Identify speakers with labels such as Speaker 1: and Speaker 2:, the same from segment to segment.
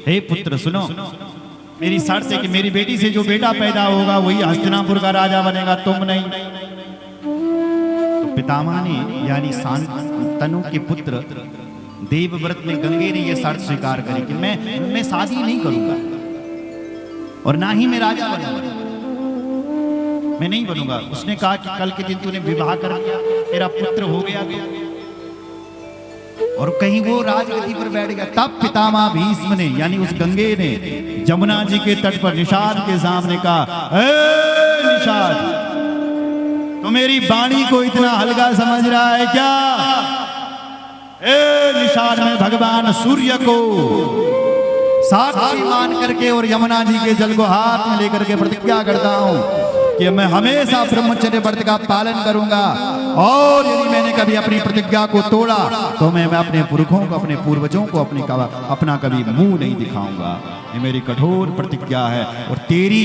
Speaker 1: हे पुत्र सुनो, मेरी शर्त है कि मेरी बेटी से जो बेटा पैदा होगा वही हस्तिनापुर का राजा बनेगा, तुम नहीं। तो पितामह ने यानी शांतनु के पुत्र देवव्रत ने, गंगे ने यह शर्त स्वीकार करी कि मैं शादी नहीं करूंगा और ना ही मैं राजा बनूंगा, मैं नहीं बनूंगा। उसने कहा कि कल के दिन तूने विवाह कर लिया, तेरा पुत्र हो गया तो, और कहीं वो राजगद्दी पर बैठ गया। तब पितामह भीष्म ने यानी उस गंगे ने जमुना जी के तट पर निषाद के सामने कहा, ए निषाद, तो मेरी वाणी को इतना हल्का समझ रहा है क्या? ए निषाद, में भगवान सूर्य को साक्षी मान करके और यमुना जी के जल को हाथ में लेकर के प्रतिज्ञा करता हूं कि मैं हमेशा ब्रह्मचर्य व्रत का पालन करूंगा, और यदि मैंने कभी अपनी प्रतिज्ञा को तोड़ा तो मैं अपने पुरखों को, अपने पूर्वजों को अपना कभी मुंह नहीं दिखाऊंगा। ये मेरी कठोर प्रतिज्ञा है। और तेरी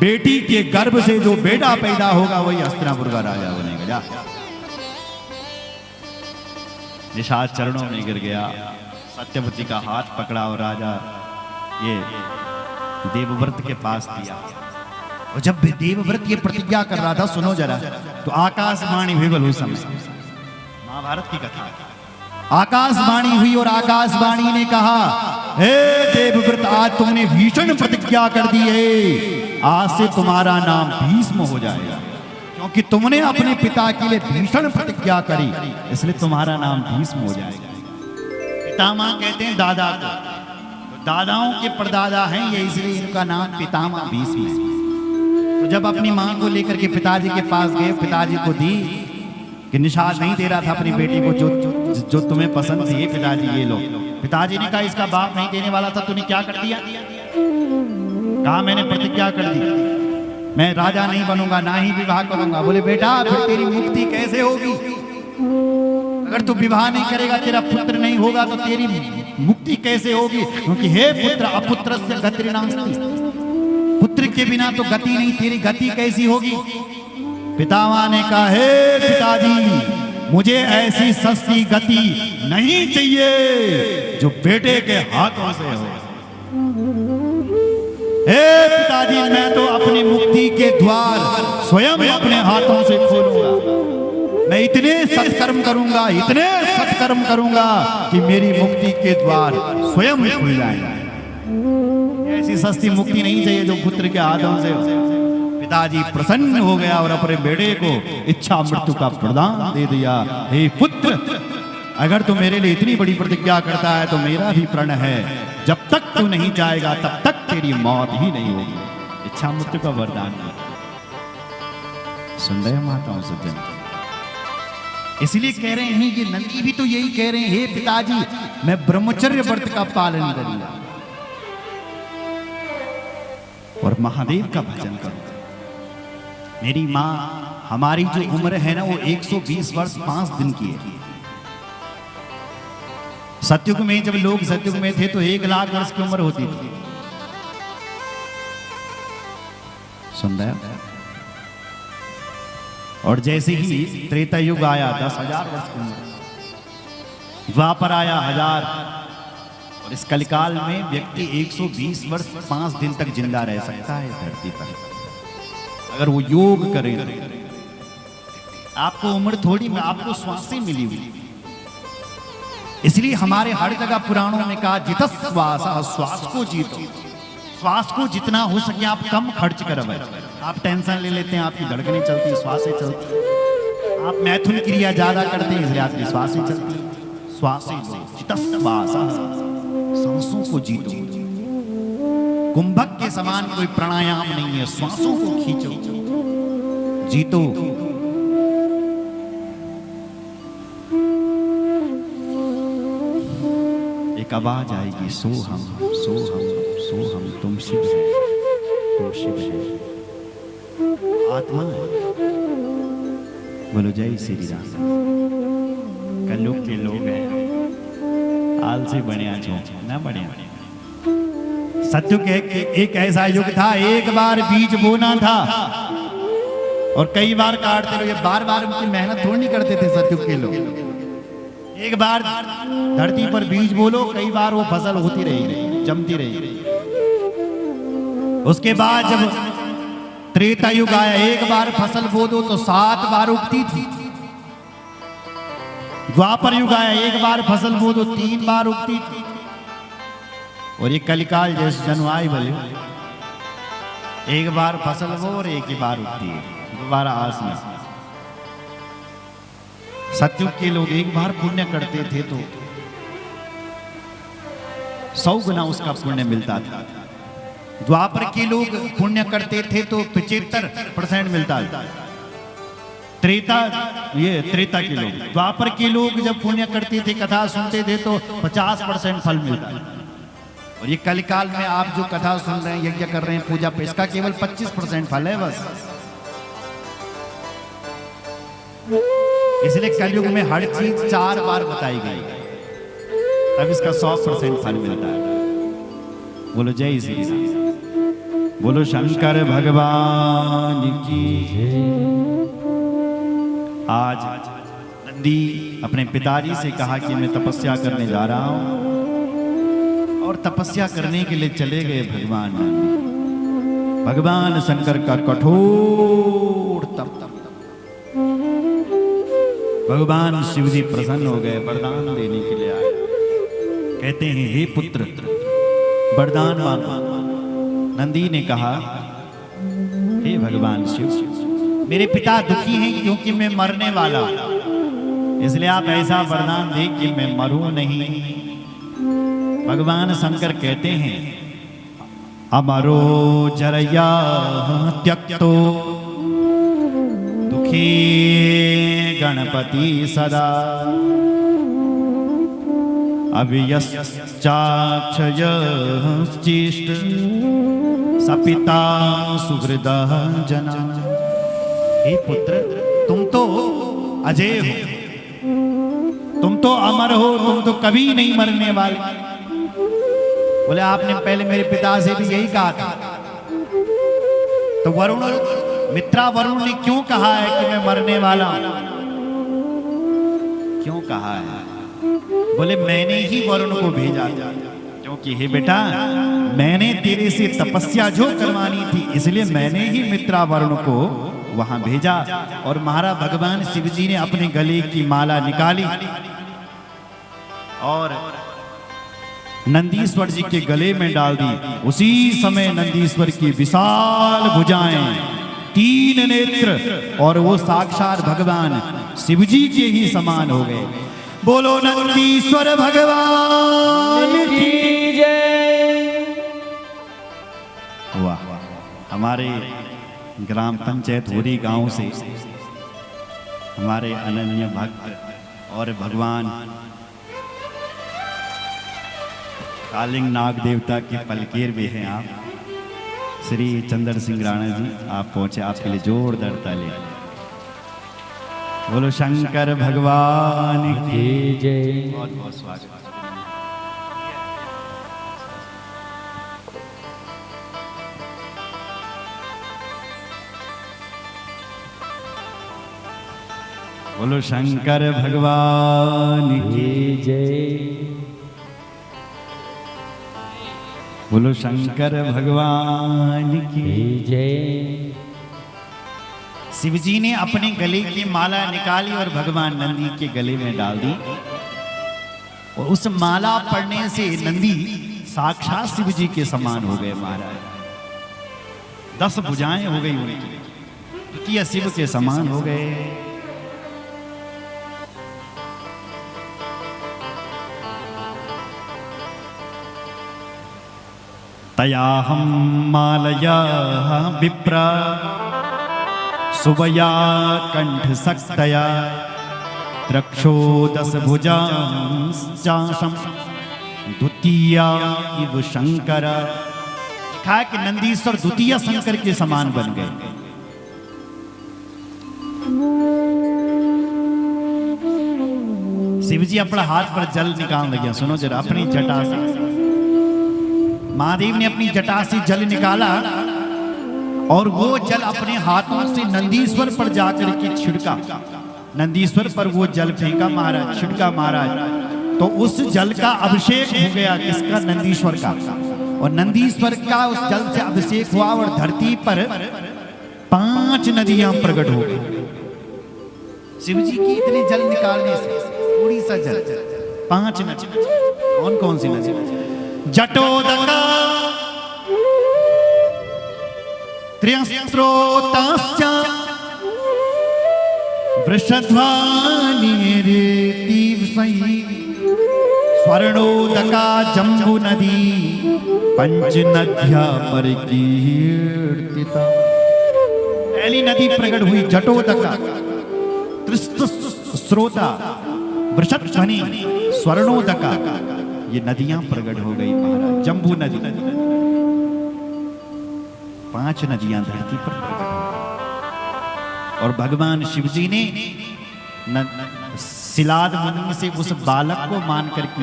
Speaker 1: बेटी के गर्भ से जो बेटा पैदा होगा वही हस्तिनापुर का राजा बनेगा। जा। निषाद चरणों में गिर गया, सत्यवती का हाथ पकड़ा और राजा ये देवव्रत के पास दिया। और जब देवव्रत ये प्रतिज्ञा कर रहा था, सुनो जरा, तो आकाशवाणी हुई। बोलो, समय महाभारत की कथा, आकाशवाणी हुई और आकाशवाणी ने कहा, हे देवव्रत, आज तुमने भीषण प्रतिज्ञा कर दी है, आज से तुम्हारा नाम भीष्म हो जाएगा, क्योंकि तुमने अपने पिता के लिए भीषण प्रतिज्ञा करी, इसलिए तुम्हारा नाम भीष्म हो जाएगा। पितामह कहते हैं दादा को, दादाओं के परदादा हैं ये, इसलिए इनका नाम पितामह भीष्म। तो जब अपनी मां को लेकर के पिताजी के पास गए, पिताजी को दी कि निषाद नहीं दे रहा था अपनी बेटी को जो तुम्हें पसंद थी, पिताजी ये लो। पिताजी ने कहा इसका बाप नहीं देने वाला था, तूने क्या कर दिया? कहा मैंने प्रतिज्ञा कर दी, मैं राजा नहीं बनूंगा, ना ही विवाह करूंगा। बोले बेटा फिर तेरी मुक्ति कैसे होगी? अगर तू विवाह नहीं करेगा, तेरा पुत्र नहीं होगा, तो तेरी मुक्ति कैसे होगी? क्योंकि हे पुत्र, अपुत्रस्य गतिर् नास्ति, पुत्र के बिना तो गति नहीं, तेरी गति कैसी होगी? पितामह ने कहा, हे पिताजी, मुझे ऐसी सस्ती गति नहीं चाहिए जो बेटे के हाथों से हो। हे पिताजी, मैं तो अपनी मुक्ति के द्वार स्वयं अपने हाथों से खोलूंगा। मैं इतने सत्कर्म करूंगा, इतने सत्कर्म करूंगा कि मेरी मुक्ति के द्वार स्वयं खुल जाएगा। ऐसी सस्ती मुक्ति नहीं चाहिए जो पुत्र के हाथों से हो। पिताजी प्रसन्न हो गया और अपने बेटे को इच्छा मृत्यु का प्रदान दे दिया। हे पुत्र, अगर तू मेरे लिए इतनी बड़ी प्रतिज्ञा करता है तो मेरा भी प्रण है, जब तक तू नहीं जाएगा तब तक तेरी मौत ही नहीं होगी। इच्छा मृत्यु का वरदान सुन रहे माताओं सज्जन, इसलिए कह रहे हैं कि नंदी भी तो यही कह रहे हैं, हे पिताजी, मैं ब्रह्मचर्य व्रत का पालन करूंगा और महादेव का भजन करूंगा। मेरी माँ, हमारी जो उम्र है ना वो 120 वर्ष 5 दिन की है। सतयुग में जब लोग सतयुग में थे तो 1 लाख वर्ष की उम्र होती थी। सुन रहे हो? और जैसे ही त्रेता युग आया 10,000 वर्ष की उम्र, द्वापर आया 1000, और इस कलिकाल में व्यक्ति 120 वर्ष 5 दिन तक जिंदा रह सकता है धरती पर, अगर वो योग करे। आपको उम्र थोड़ी में, आपको श्वासें मिली हुई। इसलिए हमारे हर जगह पुराणों में कहा, जितस्वास, श्वास को जीतो। श्वास को जितना हो सके आप कम खर्च करवाएं। आप टेंशन ले लेते हैं, आपकी धड़कनें चलती, श्वासें चलती। आप मैथुन क्रिया ज्यादा करते हैं, इसलिए आपकी श्वासें चलती। श्वासें, जितस्वास, सांसों को जीतो। कुंभक के समान कोई प्राणायाम नहीं है, श्वासों को खींचो, जीतो। एक आवाज आएगी, सो हम, सो हम, सो हम, तुम शिव है, तुम शिव है, आत्मा है। बोलो जय श्री राम। कलयुग के लोग हैं, आलसी बने ना बने। सत्युग एक ऐसा युग था, एक बार बीज बोना था और कई बार काटते रहो। ये बार बार उनकी मेहनत थोड़ी नहीं करते थे सत्युग के लोग। एक बार धरती पर बीज बोलो, कई बार वो फसल होती रहेगी। जमती रही। उसके बाद जब त्रेता युग आया, एक बार फसल बो दो तो 7 बार उगती थी। द्वापर युग आया, एक बार फसल बो दो 3 बार उगती थी। और ये कलिकाल जैसे जन्माई बोले, एक बार फसल बो और एक ही बार उगती है, दोबारा आस में। सतयुग के लोग एक बार पुण्य करते थे तो 100 गुना उसका पुण्य मिलता था। द्वापर के लोग पुण्य करते थे तो 75% मिलता था। त्रेता के लोग, द्वापर के लोग जब पुण्य करते थे, कथा सुनते थे तो 50% फल मिलता था। और ये कलिकाल में आप जो कथा सुन रहे हैं, यज्ञ कर रहे हैं, पूजा पे, इसका केवल 25% फल है बस। इसलिए कलयुग में हर चीज 4 बार बताई गई, तब इसका 100% फल मिलता है। बोलो जय श्री राम, बोलो शंकर भगवान की जय। आज नंदी अपने पिताजी से कहा कि मैं तपस्या करने जा रहा हूं, और तपस्या करने के लिए चले गए भगवान नंदी। भगवान शंकर का कठोर तप। भगवान शिव जी प्रसन्न हो गए, वरदान देने के लिए आए। कहते हैं हे पुत्र वरदान मांगो। नंदी ने कहा हे भगवान शिव, मेरे पिता दुखी हैं क्योंकि मैं मरने वाला हूं, इसलिए आप ऐसा वरदान दे कि मैं मरूं नहीं। भगवान शंकर कहते हैं अमरो जरया त्यक्तो दुखी गणपति सदा अव्ययश्चाक्षयश्चेष्ट सपिता सुहृदः जना। हे पुत्र, तुम तो अजय हो, तुम तो अमर हो, तुम तो कभी नहीं मरने वाले। बोले आपने पहले मेरे पिता से भी यही कहा था। तो वरुण, मित्रा वरुण ने क्यों कहा है कि मैं मरने वाला हूं? क्यों कहा है? बोले मैंने ही वरुण को भेजा, क्योंकि हे बेटा मैंने तेरे से तपस्या जो करवानी थी, इसलिए मैंने ही मित्रा वरुण को वहां भेजा। और महाराज भगवान शिव जी ने अपने गले की माला निकाली और नंदीश्वर जी के गले में डाल दी। उसी समय नंदीश्वर की विशाल भुजाएं, 3 नेत्र, और वो साक्षात भगवान शिव जी के ही समान हो गए। बोलो नंदीश्वर भगवान की जय। वाह, हमारे ग्राम पंचायत होरी गांव से हमारे अनन्य भक्त और भगवान कालिंग नाग देवता के पलकेर भी हैं आप, श्री चंद्र सिंह राणा जी, आप पहुंचे, आपके लिए जोरदार ताली। बोलो शंकर भगवान की जय। बहुत बहुत स्वागत। बोलो शंकर भगवान की जय। बोलो शंकर भगवान की जय। शिवजी ने अपने गले की माला निकाली और भगवान नंदी के गले में डाल दी, और उस माला पड़ने से नंदी साक्षात शिवजी के समान हो गए महाराज। 10 भुजाएं हो गई उनकी, द्वितीय शिव के समान हो गए। तयाहं मालया विप्रा सुवया कंठशक्तया त्रक्षोदश भुजांश्चाशं द्वितीया इव शंकर। लिखा है कि नंदीश्वर द्वितीय शंकर के समान बन गए। शिवजी अपना हाथ पर जल निकाल लगे। सुनो जरा, अपनी जटा से महादेव ने अपनी जटा से जल निकाला और वो जल अपने हाथों से नंदीश्वर पर जाकर के छिड़का। नंदीश्वर पर वो जल फेंका महाराज, छिड़का महाराज, तो उस जल का अभिषेक हो गया। किसका? नंदीश्वर का। और नंदीश्वर का उस जल से अभिषेक हुआ और धरती पर 5 नदियां प्रकट हो गई। शिव जी की इतने जल निकालने से थोड़ी सा जल 5 नदी। कौन कौन सी नदी? जटोदका, त्र्यस्त्रोतश्च, वृषध्वानिरेतिवसै, स्वर्णोदका जम्बू नदी, पंचनद्या परिकीर्तिता। पहली नदी प्रकट हुई जटोदका, त्रिस्रोता, वृषध्वनि, स्वर्णोदका, ये नदियां प्रकट हो गई महाराज। जम्बू नदी, 5 नदियां धरती पर प्रकट हो गई। और भगवान शिव जी ने सिलाद मुनि से उस बालक को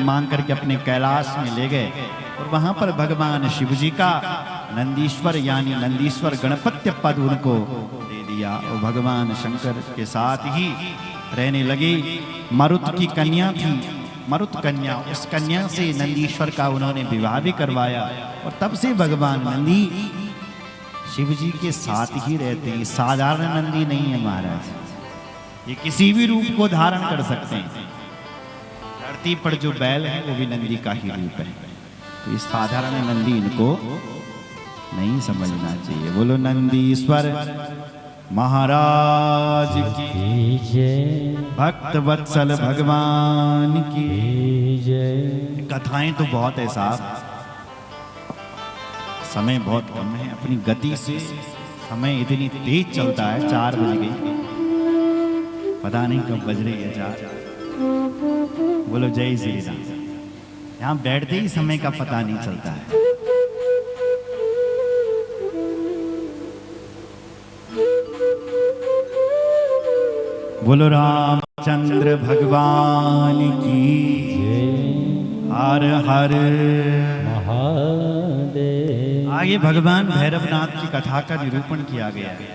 Speaker 1: मांग करके अपने कैलाश में ले गए और वहां पर भगवान शिव जी का नंदीश्वर यानी नंदीश्वर गणपत्य पद उनको दे दिया। और भगवान शंकर के साथ ही रहने लगे। मरुत की कन्या थी, मरुत कन्या, उस कन्या से नंदीश्वर का उन्होंने विवाह भी करवाया। और तब से भगवान नंदी शिव जी के साथ ही रहते हैं। साधारण नंदी नहीं है महाराज, ये किसी भी रूप को धारण कर सकते हैं। धरती पर जो बैल है वो भी नंदी का ही रूप है। तो इस साधारण नंदी इनको नहीं समझना चाहिए। बोलो नंदीश्वर महाराज की जय, भक्त वत्सल भगवान की जय। कथाएं तो बहुत है साहब, समय बहुत कम है। अपनी गति से समय इतनी तेज चलता है। 4 बज गई, पता नहीं कब बज रही है 4। बोलो जय श्री राम। यहाँ बैठते ही समय का पता नहीं चलता है। बोलो रामचंद्र भगवान की जय। हर हर महादेव। आगे भगवान भैरवनाथ की कथा का निरूपण किया गया है।